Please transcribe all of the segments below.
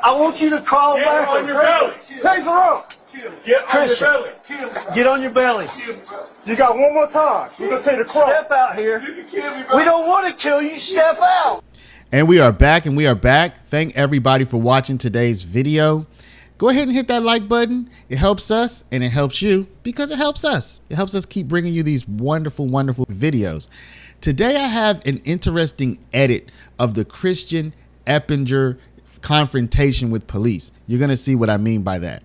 I want you to crawl back on your belly. Take the rope. Get Christian, on your belly. get on your belly. You got one more time. You're going to take the crawl. Step out here. We don't want to kill you. Step out. And we are back, Thank everybody for watching today's video. Go ahead and hit that like button. It helps us and it helps you because it helps us. It helps us keep bringing you these wonderful, wonderful videos. Today I have an interesting edit of the Christian Eppinger confrontation with police. You're going to see what I mean by that.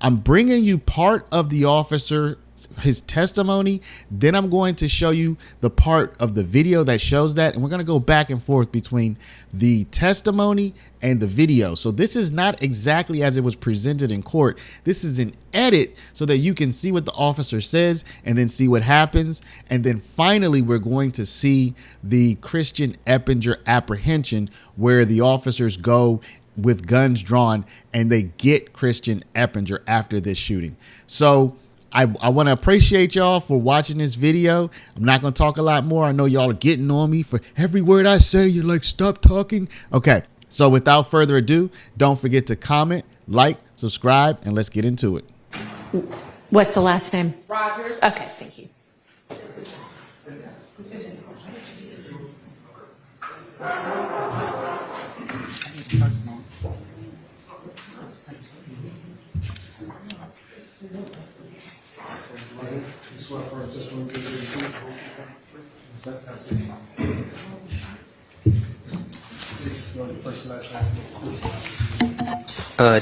I'm bringing you part of the officer, his testimony. Then I'm going to show you the part of the video that shows that. And we're going to go back and forth between the testimony and the video. So this is not exactly as it was presented in court. This is an edit so that you can see what the officer says and then see what happens. And then finally, we're going to see the Christian Eppinger apprehension where the officers go with guns drawn and they get Christian Eppinger after this shooting. So I want to appreciate y'all for watching this video. I'm not going to talk a lot more. I know y'all are getting on me for every word I say. You're like, stop talking. Okay. So without further ado, don't forget to comment, like, subscribe, and let's get into it. What's the last name? Rogers. Okay, thank you.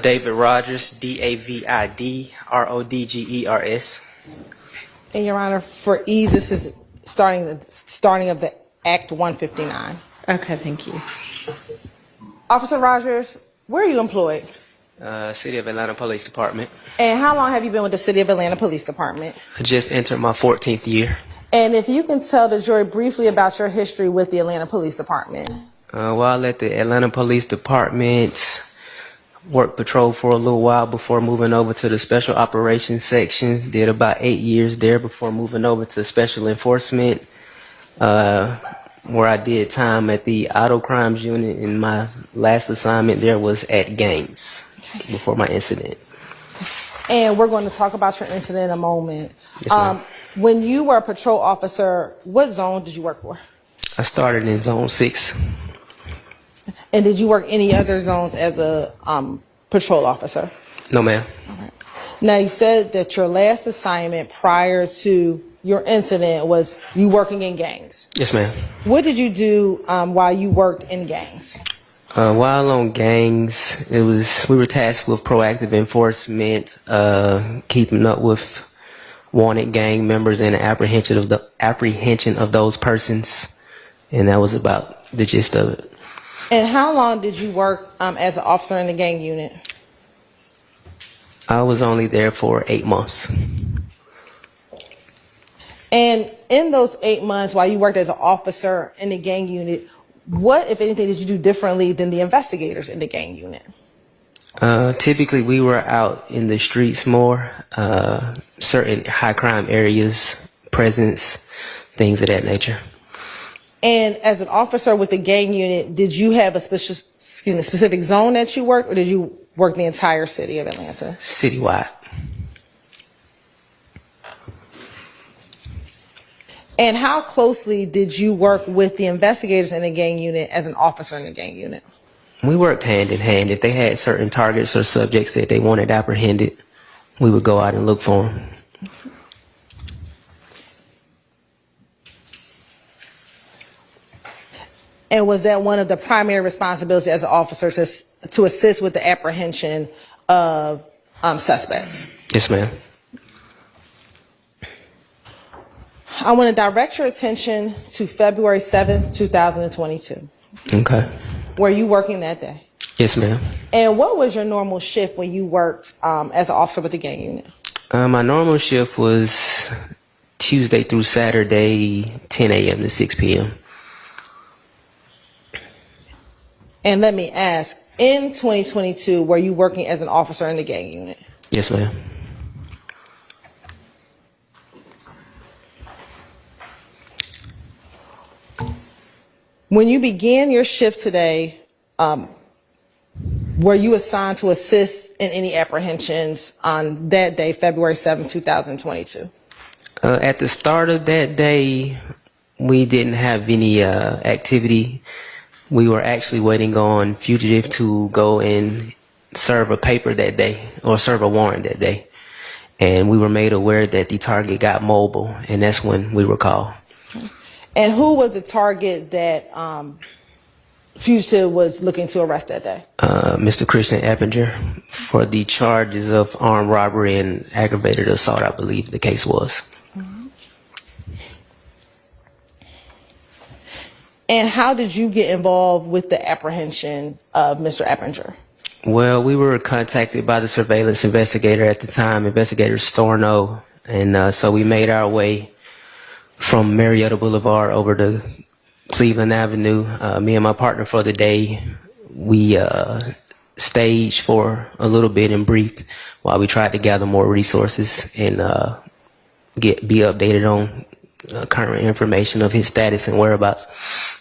David Rogers, DAVIDRODGERS. And Your Honor, for ease, this is starting of the Act 159. Okay, thank you. Officer Rogers, where are you employed? City of Atlanta Police Department. And how long have you been with the City of Atlanta Police Department? I just entered my 14th year. And if you can tell the jury briefly about your history with the Atlanta Police Department. While at the Atlanta Police Department, worked patrol for a little while before moving over to the Special Operations Section. Did about 8 years there before moving over to Special Enforcement, where I did time at the Auto Crimes Unit, and my last assignment there was at gangs before my incident. And we're going to talk about your incident in a moment. Yes, when you were a patrol officer, what zone did you work for? I started in Zone 6. And did you work any other zones as a patrol officer? No, ma'am. All right. Now, you said that your last assignment prior to your incident was you working in gangs. Yes, ma'am. What did you do while you worked in gangs? While on gangs, we were tasked with proactive enforcement, keeping up with wanted gang members and the apprehension of those persons, and that was about the gist of it. And how long did you work as an officer in the gang unit? I was only there for 8 months. And in those 8 months, while you worked as an officer in the gang unit, what, if anything, did you do differently than the investigators in the gang unit? Typically, we were out in the streets more, certain high crime areas, presence, things of that nature. And as an officer with the gang unit, did you have a specific zone that you worked, or did you work the entire city of Atlanta? Citywide. And how closely did you work with the investigators in the gang unit as an officer in the gang unit? We worked hand in hand. If they had certain targets or subjects that they wanted apprehended, we would go out and look for them. And was that one of the primary responsibilities as an officer to assist with the apprehension of suspects? Yes, ma'am. I want to direct your attention to February 7th, 2022. Okay. Were you working that day? Yes, ma'am. And what was your normal shift when you worked as an officer with the gang unit? My normal shift was Tuesday through Saturday, 10 a.m. to 6 p.m. And let me ask, in 2022, were you working as an officer in the gang unit? Yes, ma'am. When you began your shift today, Were you assigned to assist in any apprehensions on that day, February 7, 2022? At the start of that day, we didn't have any activity. We were actually waiting on fugitive to go and serve a paper that day, or serve a warrant that day. And we were made aware that the target got mobile, and that's when we were called. And who was the target that fugitive was looking to arrest that day? Mr. Christian Eppinger, for the charges of armed robbery and aggravated assault, I believe the case was. And how did you get involved with the apprehension of Mr. Eppinger? Well, we were contacted by the surveillance investigator at the time, Investigator Storno, and so we made our way from Marietta Boulevard over to Cleveland Avenue. Me and my partner for the day, we staged for a little bit and briefed while we tried to gather more resources and be updated on current information of his status and whereabouts.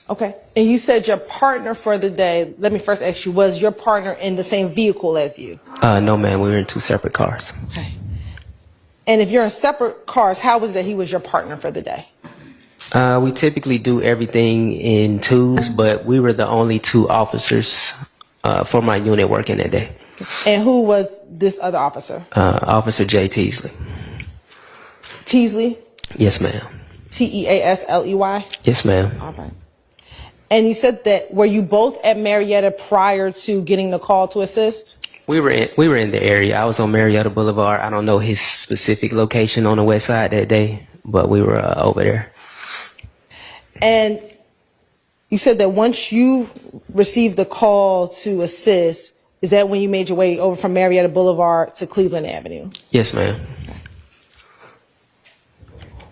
Okay. And you said your partner for the day, let me first ask you, was your partner in the same vehicle as you? No, ma'am. We were in two separate cars. Okay. And if you're in separate cars, how was that he was your partner for the day? We typically do everything in twos, but we were the only two officers for my unit working that day. And who was this other officer? Officer Jay Teasley. Teasley? Yes, ma'am. Teasley? Yes, ma'am. All right. And you said that, were you both at Marietta prior to getting the call to assist? We were in the area. I was on Marietta Boulevard. I don't know his specific location on the west side that day, but we were over there. And you said that once you received the call to assist, is that when you made your way over from Marietta Boulevard to Cleveland Avenue? Yes, ma'am.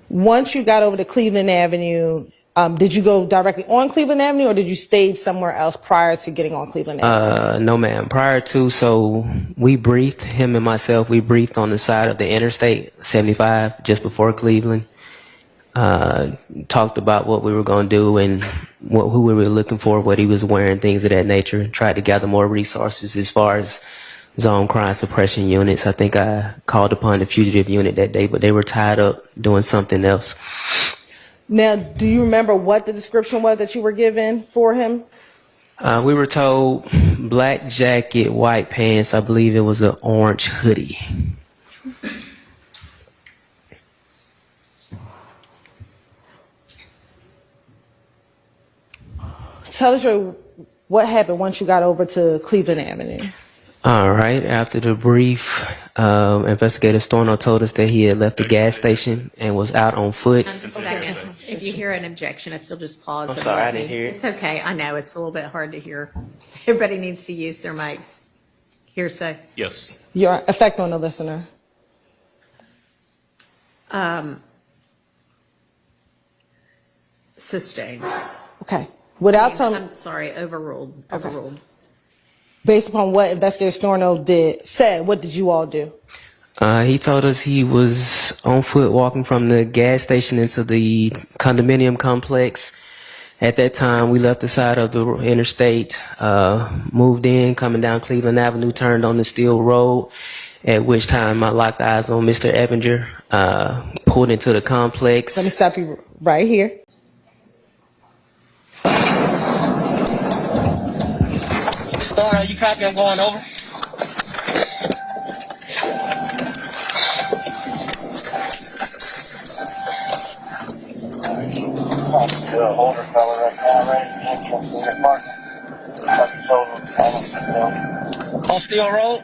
Once you got over to Cleveland Avenue, did you go directly on Cleveland Avenue, or did you stage somewhere else prior to getting on Cleveland Avenue? No, ma'am. Prior to, so we briefed, him and myself, we briefed on the side of the Interstate 75 just before Cleveland. Talked about what we were going to do and who we were looking for, what he was wearing, things of that nature. Tried to gather more resources as far as zone crime suppression units. I think I called upon the fugitive unit that day, but they were tied up doing something else. Now, do you remember what the description was that you were given for him? We were told black jacket, white pants. I believe it was an orange hoodie. Tell us what happened once you got over to Cleveland Avenue. All right. After the brief, Investigator Storno told us that he had left the gas station and was out on foot. Just a second. If you hear an objection, if you'll just pause. I'm and sorry, let I didn't hear it. It's okay. I know it's a little bit hard to hear. Everybody needs to use their mics. Hearsay. Yes. Your effect on the listener. Sustained. Okay. Without telling, I'm sorry, overruled. Overruled. based upon what Investigator Storno said, what did you all do? He told us he was on foot walking from the gas station into the condominium complex. At that time, we left the side of the interstate, moved in, coming down Cleveland Avenue, turned on the Steel Road, at which time I locked eyes on Mr. Eppinger, pulled into the complex. Let me stop you right here. Storno, you copy? I'm going over. Older fella right now, right at the entrance to the apartment. On Steel Road?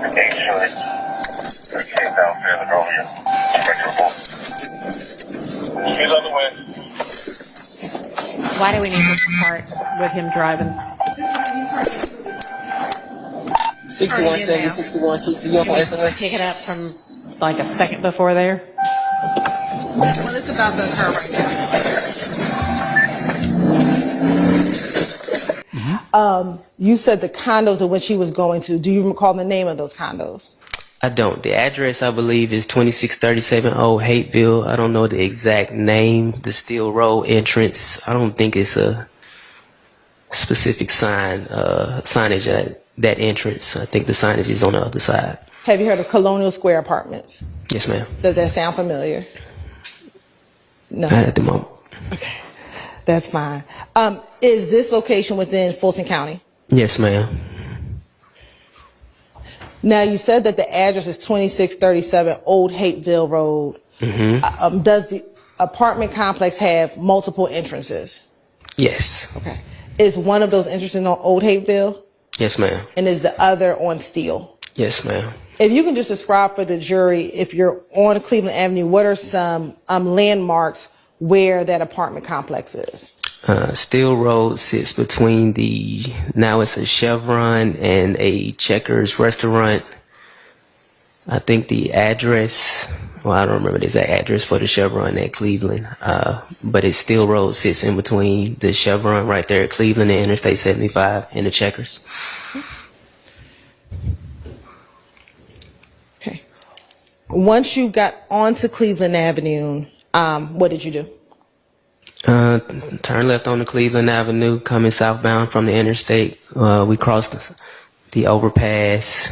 Okay, sure. There's a case out there that over here. He's on the way. Why do we need this part with him driving? 6170, 6160, you up on SMS? Pick it up from like a second before there. Well, it's about to occur right now. You said the condos in which he was going to. Do you recall the name of those condos? I don't. The address, I believe, is 2637 Old Hateville. I don't know the exact name. The Steel Road entrance. I don't think it's a specific signage at that entrance. I think the signage is on the other side. Have you heard of Colonial Square Apartments? Yes, ma'am. Does that sound familiar? No. Not at the moment. Okay, that's fine. Is this location within Fulton County? Yes, ma'am. Now, you said that the address is 2637 Old Hateville Road. Does the apartment complex have multiple entrances? Yes. Okay. Is one of those entrances on Old Hateville? Yes, ma'am. And is the other on Steel? Yes, ma'am. If you can just describe for the jury, if you're on Cleveland Avenue, what are some landmarks where that apartment complex is? Steel Road sits between now it's a Chevron and a Checkers restaurant. I think the address, well, I don't remember the exact address for the Chevron at Cleveland, but it's Steel Road sits in between the Chevron right there at Cleveland and Interstate 75 and the Checkers. Okay. Once you got onto Cleveland Avenue, what did you do? Turn left on the Cleveland Avenue, coming southbound from the interstate. We crossed the overpass,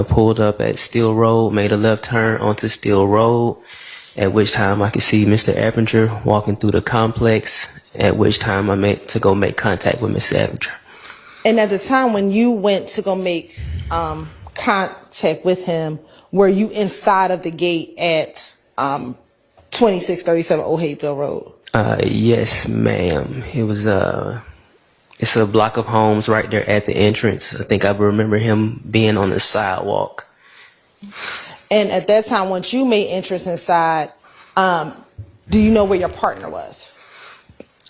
pulled up at Steel Road, made a left turn onto Steel Road, at which time I could see Mr. Eppinger walking through the complex, at which time I meant to go make contact with Mr. Eppinger. And at the time when you went to go make contact with him, were you inside of the gate at 2637 Old Hateville Road? Yes, ma'am. It was it's a block of homes right there at the entrance. I think I remember him being on the sidewalk. And at that time, once you made entrance inside, do you know where your partner was?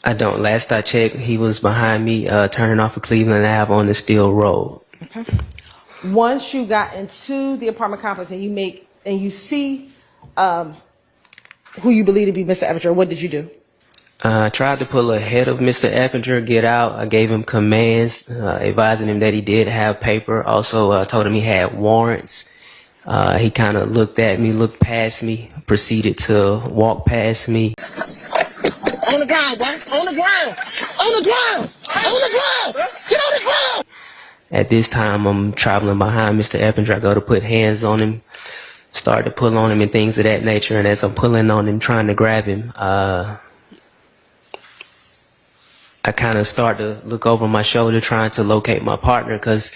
I don't. Last I checked, he was behind me, turning off of Cleveland Ave on the Steel Road. Okay. Once you got into the apartment complex and you see who you believe to be Mr. Eppinger, what did you do? I tried to pull ahead of Mr. Eppinger, get out. I gave him commands, advising him that he did have paper. Also told him he had warrants. He kind of looked at me, looked past me, proceeded to walk past me. On the ground, boy. On the ground. On the ground. On the ground. Get on the ground. At this time, I'm traveling behind Mr. Eppinger. I go to put hands on him, start to pull on him and things of that nature. And as I'm pulling on him, trying to grab him, I kind of start to look over my shoulder trying to locate my partner because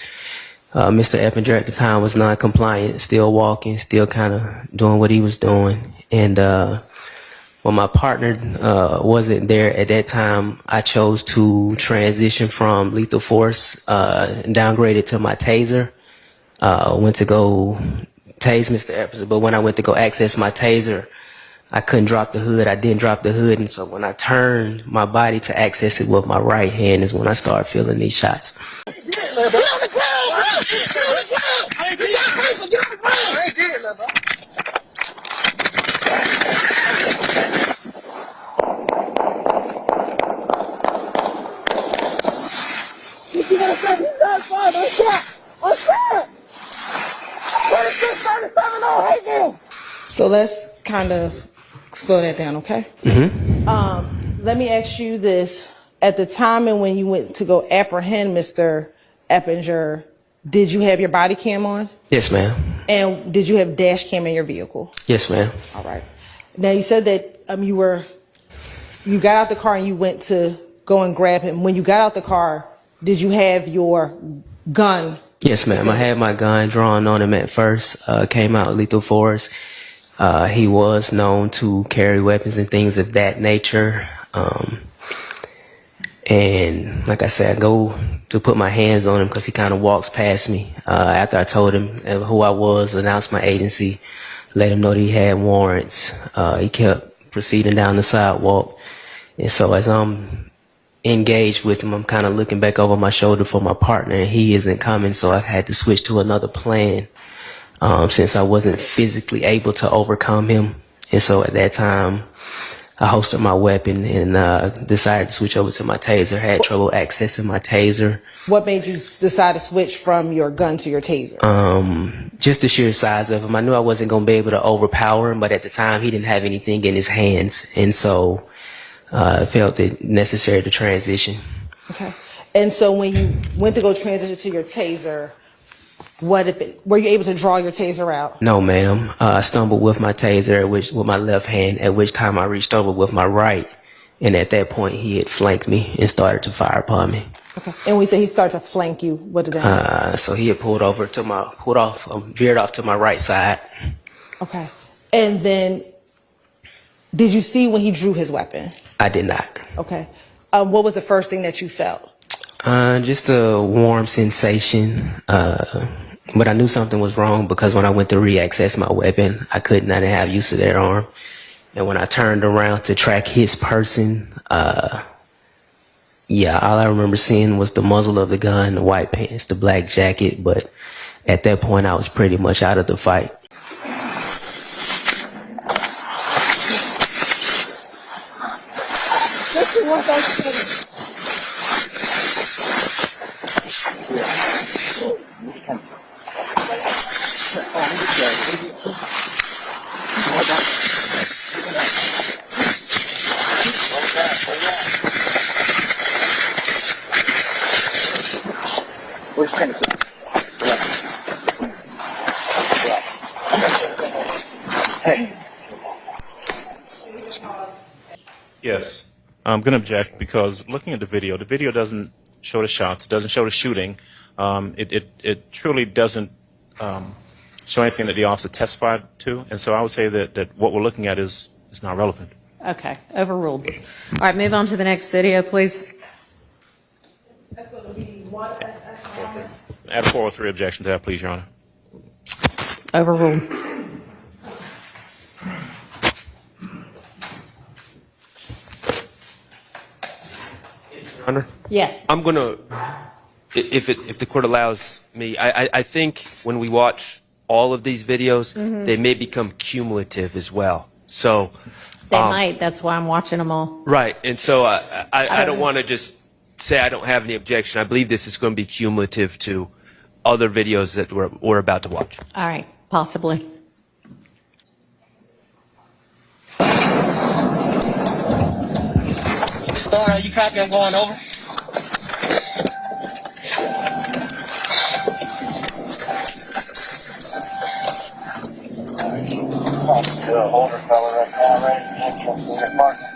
Mr. Eppinger at the time was non-compliant, still walking, still kind of doing what he was doing. And when my partner wasn't there at that time, I chose to transition from lethal force, downgraded to my taser. Went to go tase Mr. Eppinger, but when I went to go access my taser, I couldn't drop the hood. I didn't drop the hood, and so when I turned my body to access it with my right hand is when I started feeling these shots. Get on the ground, bro. Get on the ground. I ain't did nothing. Get on the ground. I ain't did nothing, So let's kind of slow that down, okay? Let me ask you this. At the time and when you went to go apprehend Mr. Eppinger, did you have your body cam on? Yes, ma'am. And did you have dash cam in your vehicle? Yes, ma'am. All right. Now, you said that you got out the car and you went to go and grab him. When you got out the car, did you have your gun? Yes, ma'am. I had my gun drawn on him at first. Came out lethal force. He was known to carry weapons and things of that nature. And like I said, I go to put my hands on him because he kind of walks past me. After I told him who I was, announced my agency, let him know that he had warrants. He kept proceeding down the sidewalk. And so as I'm engaged with him, I'm kind of looking back over my shoulder for my partner, and he isn't coming, so I had to switch to another plan since I wasn't physically able to overcome him. And so at that time, I holstered my weapon and decided to switch over to my taser. Had trouble accessing my taser. What made you decide to switch from your gun to your taser? Just the sheer size of him. I knew I wasn't going to be able to overpower him, but at the time he didn't have anything in his hands. And so I felt it necessary to transition. Okay. And so when you went to go transition to your taser, were you able to draw your taser out? No, ma'am. I stumbled with my taser, with my left hand, at which time I reached over with my right. And at that point, he had flanked me and started to fire upon me. Okay. And we say he started to flank you. What did that mean? So he had veered off to my right side. Okay. And then, did you see when he drew his weapon? I did not. Okay. What was the first thing that you felt? Just a warm sensation. But I knew something was wrong because when I went to re-access my weapon, I didn't have use of that arm. And when I turned around to track his person, all I remember seeing was the muzzle of the gun, the white pants, the black jacket. But at that point, I was pretty much out of the fight. Yes, I'm going to object because looking at the video doesn't show the shots, doesn't show the shooting. It truly doesn't show anything that the officer testified to, and so I would say that what we're looking at is not relevant. Okay, overruled. All right, move on to the next video, please. That's going to be YSL. Add a 403 objection to that, please, Your Honor. Overruled. Honor? Yes. I'm gonna, if the court allows me, I think when we watch all of these videos, they may become cumulative as well. So They might. That's why I'm watching them all. right, and so I don't want to just say I don't have any objection. I believe this is going to be cumulative to other videos that we're about to watch. All right, possibly. Star, you copy? I'm going over. The older fella right now, right? From the apartment.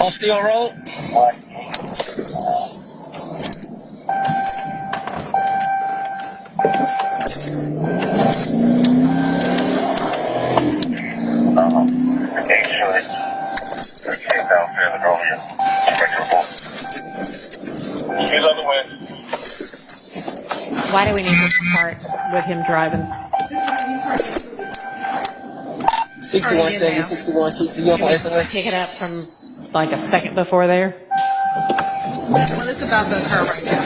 On Steel Road? He's on the way. Why do we need this part with him driving? 6170, 6160. You on SMS? Pick it up from like a second before there. Well, it's about to occur right now.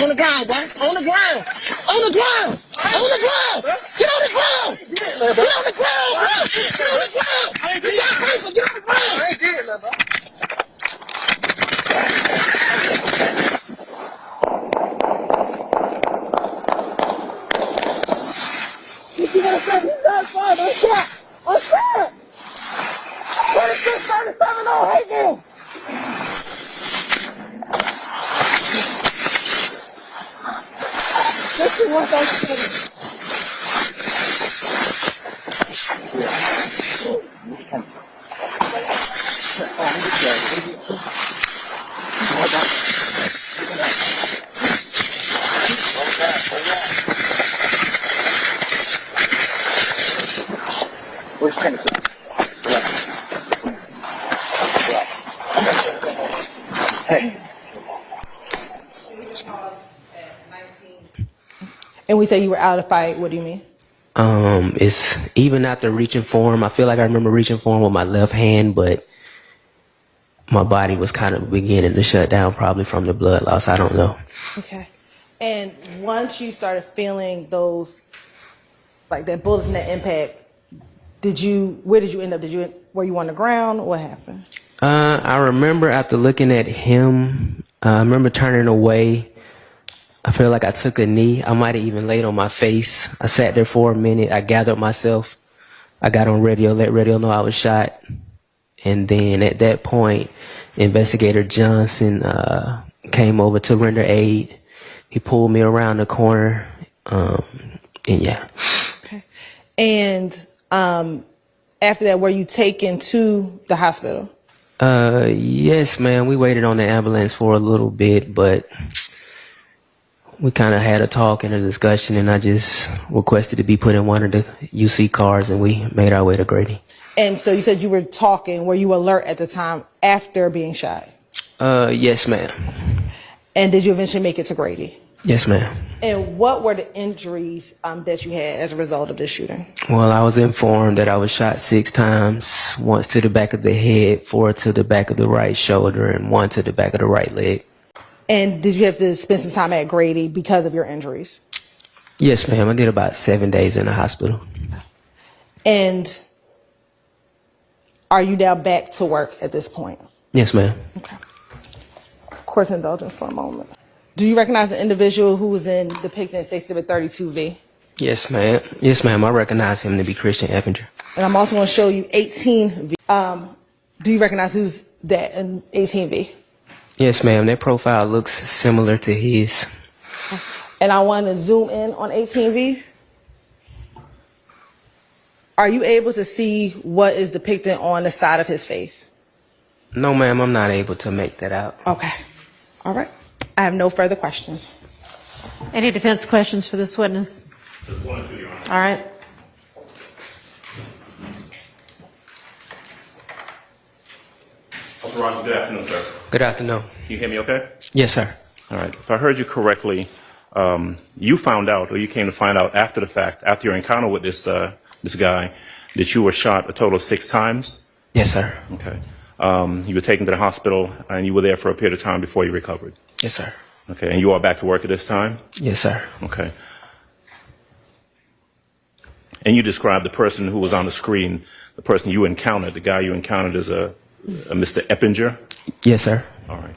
On the ground, boy. On the ground. On the ground. On the ground. Get on the ground. Get on the ground, bro. Get on the ground. Get on the ground. I ain't did nothing, bro. What's that? What's that? 3637 on Hayville. This is what I said. Where's Tennessee? Hey. And we say you were out of fight. What do you mean? It's even after reaching for him, I feel like I remember reaching for him with my left hand, but my body was kind of beginning to shut down, probably from the blood loss. I don't know. Okay. And once you started feeling those, like that bullets and that impact, where did you end up? Were you on the ground? What happened? I remember after looking at him, I remember turning away. I feel like I took a knee. I might have even laid on my face. I sat there for a minute. I gathered myself. I got on radio, let radio know I was shot. And then at that point, Investigator Johnson came over to render aid. He pulled me around the corner. And yeah. Okay. And after that, were you taken to the hospital? Yes, ma'am. We waited on the ambulance for a little bit, but we kind of had a talk and a discussion, and I just requested to be put in one of the UC cars, and we made our way to Grady. And so you said you were talking. Were you alert at the time after being shot? Yes, ma'am. And did you eventually make it to Grady? Yes, ma'am. And what were the injuries that you had as a result of this shooting? Well, I was informed that I was shot 6 times, once to the back of the head, 4 to the back of the right shoulder, and 1 to the back of the right leg. And did you have to spend some time at Grady because of your injuries? Yes, ma'am. I did about 7 days in the hospital. And are you now back to work at this point? Yes, ma'am. Okay. Course indulgence for a moment. Do you recognize the individual who was depicted in Exhibit 32V? Yes, ma'am. Yes, ma'am. I recognize him to be Christian Eppinger. And I'm also going to show you 18V. Do you recognize who's that in 18V? Yes, ma'am. That profile looks similar to his. And I want to zoom in on 18V. Are you able to see what is depicted on the side of his face? No, ma'am. I'm not able to make that out. Okay. All right. I have no further questions. Any defense questions for this witness? Just 1 or 2, Your Honor. All right. Officer Roger, good afternoon, sir. Good afternoon. Can you hear me okay? Yes, sir. All right. If I heard you correctly, you found out, or you came to find out after the fact, after your encounter with this guy, that you were shot a total of 6 times? Yes, sir. Okay. You were taken to the hospital, and you were there for a period of time before you recovered? Yes, sir. Okay. And you are back to work at this time? Yes, sir. Okay. And you described the person who was on the screen, the person you encountered, the guy you encountered as a Mr. Eppinger? Yes, sir. All right.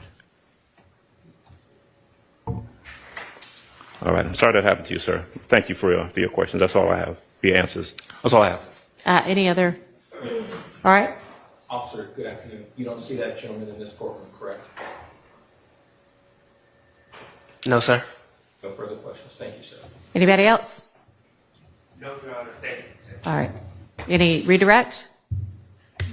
All right. I'm sorry that happened to you, sir. Thank you for your questions. That's all I have. For your answers. That's all I have. Any other? All right. Officer, good afternoon. You don't see that gentleman in this courtroom, correct? No, sir. No further questions. Thank you, sir. Anybody else? No, Your Honor. Thank you. All right. Any redirect?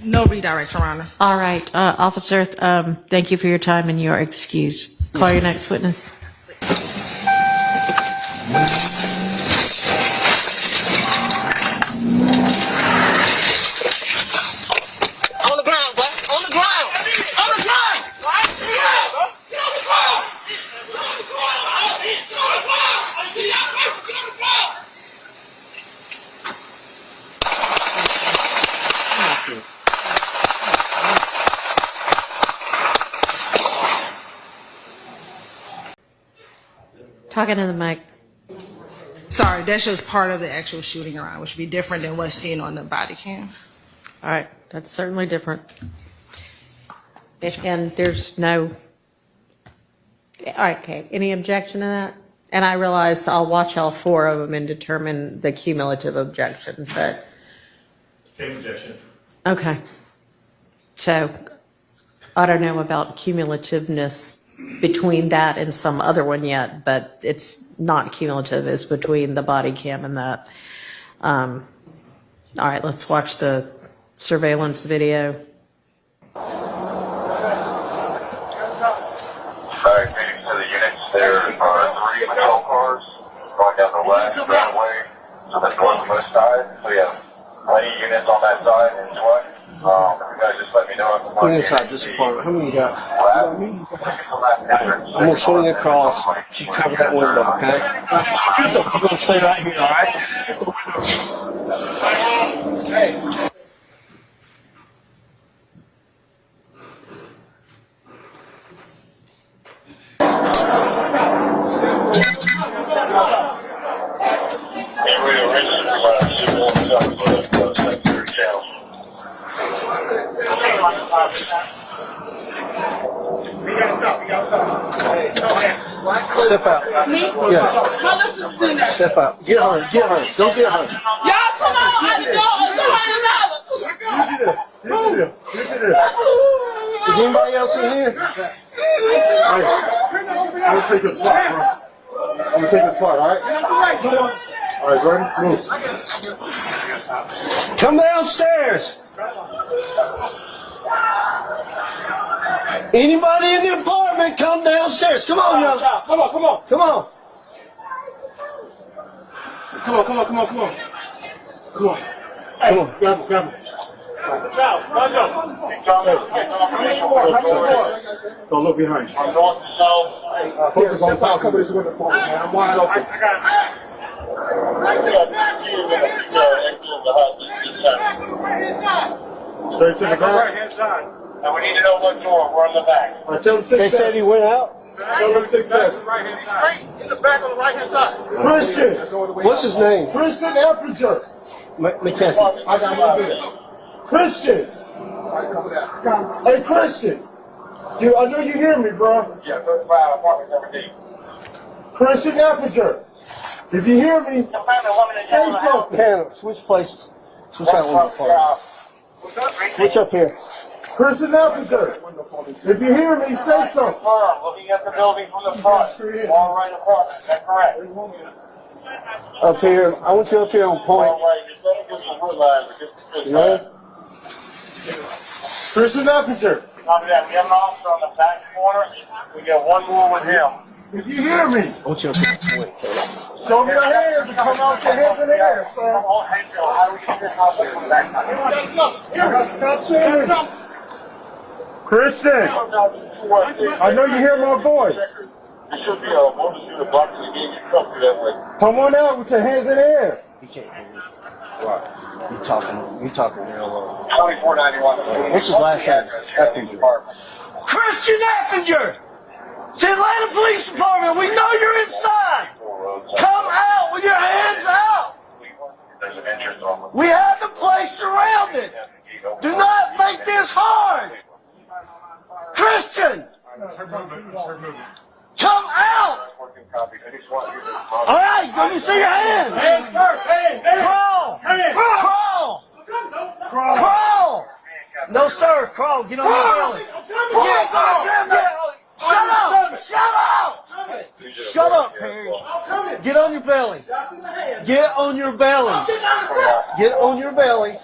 No redirect, Your Honor. All right. Officer, thank you for your time, and you are excused. Call your next witness. On the ground, boy. On the ground. On the ground. Get on the ground. Talking to the mic. Sorry, that's just part of the actual shooting around, which would be different than what's seen on the body cam. All right. That's certainly different. And there's no. All right, okay. Any objection to that? And I realize I'll watch all 4 of them and determine the cumulative objection, but. Same objection. Okay. So I don't know about cumulativeness between that and some other one yet, but it's not cumulative. It's between the body cam and that. All right, let's watch the surveillance video. Alright, meeting to the units. There are 3 patrol cars going down the left runway to the northwest side. So we have plenty of units on that side as well. You guys just let me know if you want Inside this apartment. How many you got? I'm I'm gonna swing across. You cover that window, okay? You're gonna stay right here, all right? Hey. Me? Yeah. My listeners in there. Step out. Get her. Get her. Go get her. Y'all come on. Is anybody else in here? I'm gonna take a spot, bro. I'm gonna take a spot, alright? Alright, ready? Move. Come downstairs. Anybody in the apartment, come downstairs. Come on, y'all. Come on. Come on. Come on. Hey, Come on. grab him. Don't look behind you. I'm north and south. Focus on top. Cover this window for me, man. I'm wide open. Straight to the back. And we need to know what door. We're on the back. All right, tell them 6-7. They said he went out. Tell them 6-7. Straight in the back on the right hand side. Christian. What's his name? Christian Eppinger. McKessie. I got one bit. Christian. Hey, Christian. I know you hear me, bro. Yeah, 35, apartment 17. Christian Eppinger. If you hear me, say something. Hannah, switch places. Switch out one apartment. Switch up here. Christian Eppinger. If you hear me, say something. Looking at the building from the front. All right apartment. Is that correct? Up here. I want you up here on point. All right. Just let me get some wood lines. You ready? Christian Eppinger. Copy that. We have an officer on the back corner. We got one more with him. If you hear me, I want you up here on point. show me your hands and come out your hands in the air, sir. Oh, hey, Joe, how do we get this house from the back? Stop saying it. Christian, I know you hear my voice. There should be a multitude of boxes that gave you truck that way. Come on out with your hands in the air. He can't hear you. Right. You talking real low. 2491. What's his last name? Effinger. Christian Effinger! It's the Atlanta Police Department. We know you're inside. Come out with your hands out. There's an entrance on We have the place surrounded. Do not make this hard. Christian! Come out! All right, let me see your hands. Hands first. Hands. Crawl! Crawl! No, sir. Crawl. Get on your belly. Shut up! Shut up, Perry. Get on your belly. Get on your belly. Get on your belly.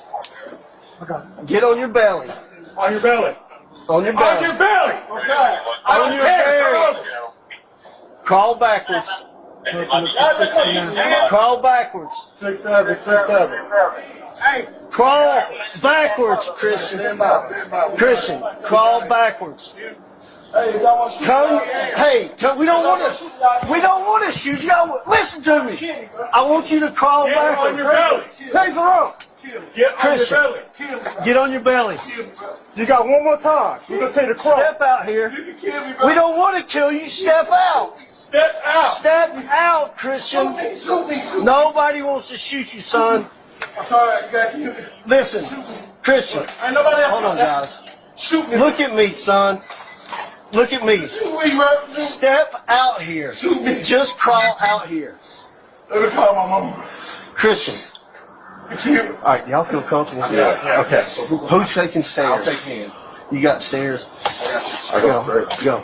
Get on your belly. On your belly. On your On belly. your belly. Okay. On your belly. Crawl backwards. Crawl backwards. 6-7. 6-7. Crawl backwards, Christian. Christian, crawl backwards. Come. We don't want to shoot you. Listen to me. I want you to crawl backwards. On your belly. Take the rope. Get on your Christian, belly. get on your belly. You got one more time. You're going to take the cross. Step out here. We don't want to kill you. Step out. Step out. Step out, Christian. Nobody wants to shoot you, son. Listen, Christian. Hold on, guys. Look at me, son. Look at me. Step out here. Just crawl out here. Let me call my mama. Christian. All right, y'all feel comfortable? Yeah. Okay. Who's taking stairs? I'll take hands. You got stairs? Go.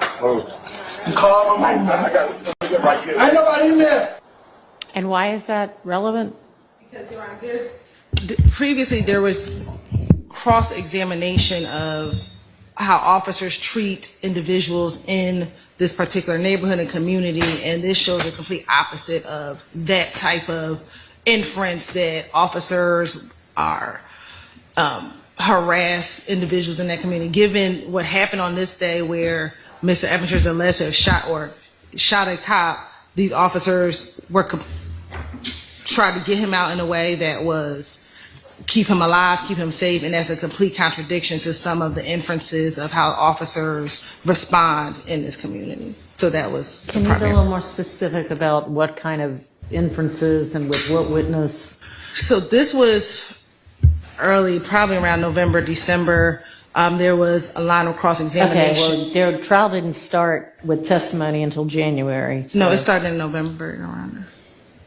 Call my mama. Ain't nobody in there. And why is that relevant? Because previously there was cross-examination of how officers treat individuals in this particular neighborhood and community, and this shows a complete opposite of that type of inference that officers are harass individuals in that community. Given what happened on this day where Mr. Eppinger is alleged to have shot a cop, these officers were tried to get him out in a way that was keep him alive, keep him safe, and that's a complete contradiction to some of the inferences of how officers respond in this community. So that was. Can you be a little more specific about what kind of inferences and with what witness? So this was early, probably around November, December, There was a line of Okay, cross-examination. well, their trial didn't start with testimony until January. No, so- it started in November, Your Honor.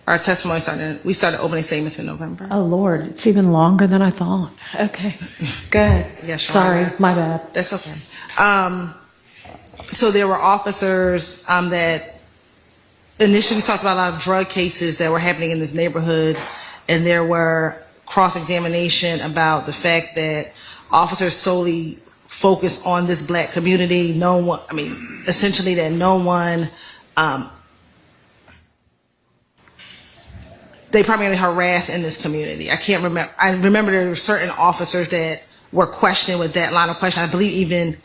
Our testimony we started opening statements in November. Oh, Lord, it's even longer than I thought. Okay, go ahead. Yes, Your Sorry, Honor. my bad. That's okay. So there were officers that initially talked about a lot of drug cases that were happening in this neighborhood, and there were cross-examination about the fact that officers solely focus on this black community. No one, I mean, essentially that no one, they primarily harass in this community. I can't remember. I remember there were certain officers that were questioned with that line of question. I believe even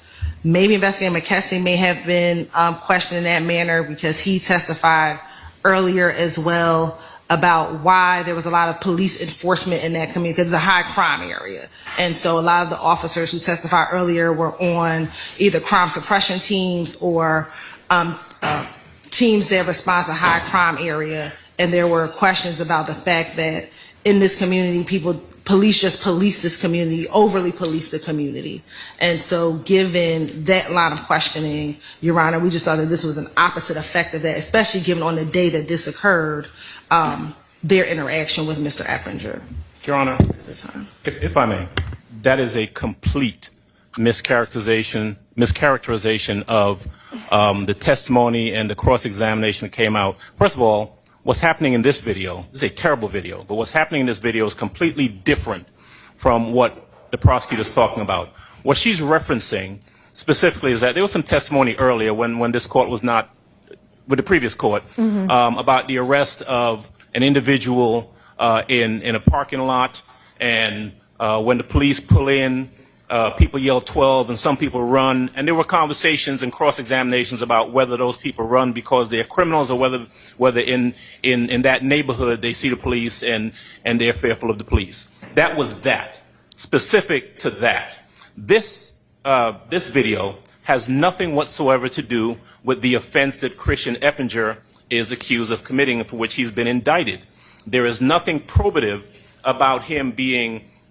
maybe Investigator McKessie may have been questioned in that manner because he testified earlier as well about why there was a lot of police enforcement in that community because it's a high crime area. And so a lot of the officers who testified earlier were on either crime suppression teams or teams that respond to high crime area. And there were questions about the fact that in this community, police just police this community, overly police the community. And so given that line of questioning, Your Honor, we just thought that this was an opposite effect of that, especially given on the day that this occurred, their interaction with Mr. Eppinger. Your Honor, At the time. if I may, that is a complete mischaracterization of the testimony and the cross-examination that came out. First of all, what's happening in this video, this is a terrible video, but what's happening in this video is completely different from what the prosecutor is talking about. What she's referencing specifically is that there was some testimony earlier when this court was not, with the previous court, about the arrest of an individual in a parking lot, and when the police pull in, people yell 12 and some people run, and there were conversations and cross-examinations about whether those people run because they're criminals or whether in that neighborhood they see the police and they're fearful of the police. That was that, specific to that. This video has nothing whatsoever to do with the offense that Christian Eppinger is accused of committing, for which he's been indicted. There is nothing probative about him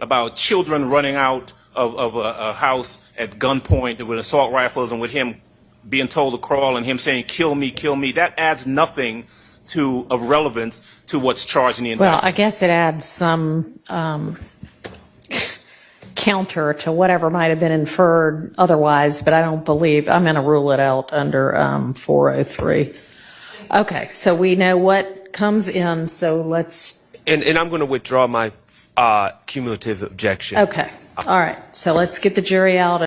about children running out of a house at gunpoint with assault rifles and with him being told to crawl and him saying, kill me, kill me. That adds nothing of relevance to what's charged in the indictment. Well, I guess it adds some counter to whatever might have been inferred otherwise, but I don't believe, I'm going to rule it out under 403. Okay, so we know what comes in, so let's... And I'm going to withdraw my cumulative objection. Okay, all right, so let's get the jury out.